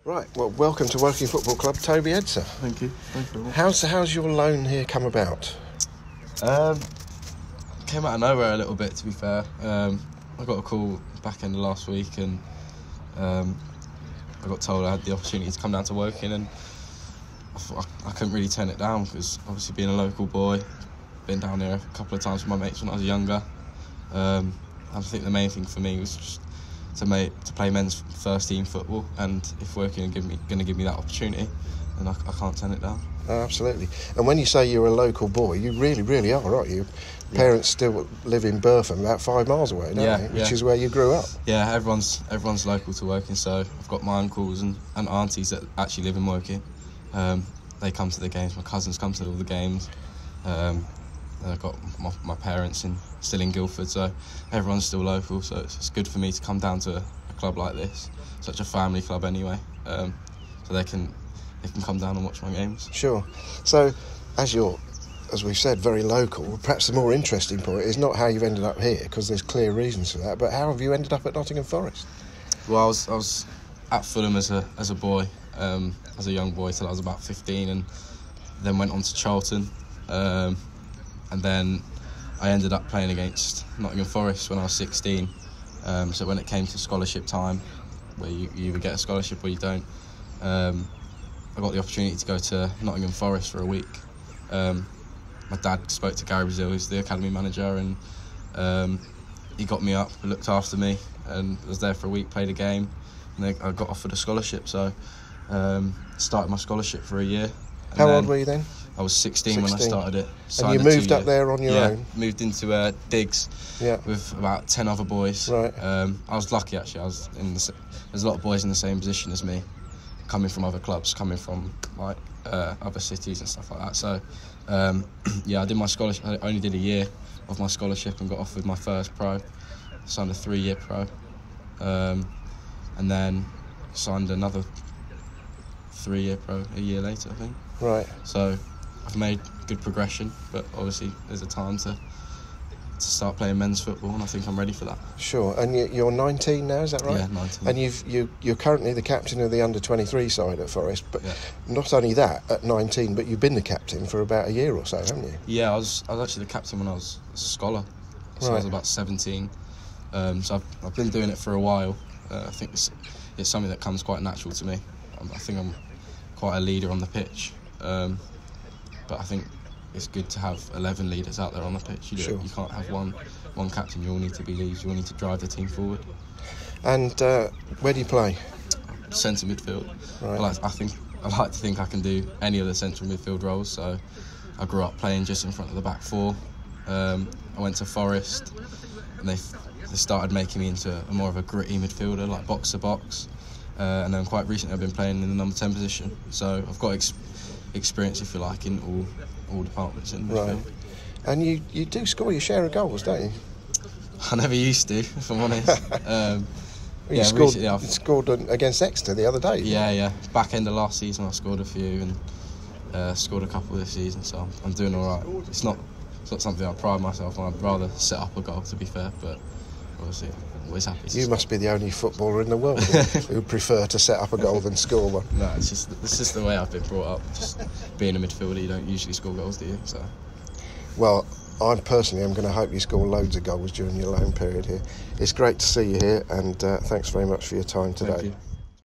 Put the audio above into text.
Right, well, welcome to Woking Football Club, Toby Edser. Thank you. Thank you very much. How's your loan here come about? Came out of nowhere a little bit, to be fair. I got a call back end of last week, and I got told I had the opportunity to come down to Woking, and I couldn't really turn it down because obviously being a local boy, been down here a couple of times with my mates when I was younger. I think the main thing for me was just to play men's first team football, and if Woking are going to give me that opportunity, then I can't turn it down. Oh, absolutely. And when you say you're a local boy, you really are, aren't you? Yeah. Parents still live in Burpham, about 5 miles away, don't they? Which is where you grew up. Yeah, everyone's local to Woking, so I've got my uncles and aunties that actually live in Woking. They come to the games, my cousins come to all the games. I've got my parents still in Guildford, so everyone's still local, so it's good for me to come down to a club like this, such a family club anyway, so they can come down and watch my games. Sure. So, as we've said, very local, perhaps the more interesting point is not how you've ended up here, because there's clear reasons for that, but how have you ended up at Nottingham Forest? Well, I was at Fulham as a boy, as a young boy till I was about 15, and then went on to Charlton. And then I ended up playing against Nottingham Forest when I was 16. So when it came to scholarship time, where you either get a scholarship or you don't, I got the opportunity to go to Nottingham Forest for a week. My dad spoke to Gary Brazil, who's the academy manager, and he got me up, looked after me, and was there for a week, played a game, and I got offered a scholarship. So started my scholarship for a year. How old were you then? I was 16 when I started it. And you moved up there on your own? Yeah, moved into digs with about 10 other boys. Right. I was lucky, actually. There's a lot of boys in the same position as me, coming from other clubs, coming from other cities and stuff like that. So, I did my scholarship. I only did a year of my scholarship and got offered my first pro. Signed a 3-year pro, and then signed another 3-year pro a year later, I think. Right. So I've made good progression, but obviously there's a time to start playing men's football, and I think I'm ready for that. Sure. And you're 19 now, is that right? Yeah, 19. And you're currently the captain of the under-23 side at Forest, but not only that, at 19, but you've been the captain for about a year or so, haven't you? Yeah, I was actually the captain when I was a scholar, so I was about 17. So I've been doing it for a while. I think it's something that comes quite natural to me. I think I'm quite a leader on the pitch. But I think it's good to have 11 leaders out there on the pitch. You can't have one captain. You all need to be leaders. You all need to drive the team forward. And where do you play? Centre midfield. Right. I like to think I can do any of the central midfield roles. So I grew up playing just in front of the back four. I went to Forest, and they started making me into more of a gritty midfielder, like box to box. And then quite recently I've been playing in the number 10 position. So I've got experience, if you like, in all departments in midfield. Right. And you do score your share of goals, don't you? I never used to, if I'm honest. You scored against Exeter the other day. Yeah. Back end of last season I scored a few, and scored a couple this season, so I'm doing all right. It's not something I pride myself on. I'd rather set up a goal, to be fair, but obviously I'm always happy to. You must be the only footballer in the world who prefer to set up a goal than score one. No, it's just the way I've been brought up. Just being a midfielder, you don't usually score goals, do you? So. Well, I personally am going to hope you score loads of goals during your loan period here. It's great to see you here, and thanks very much for your time today. Thank you.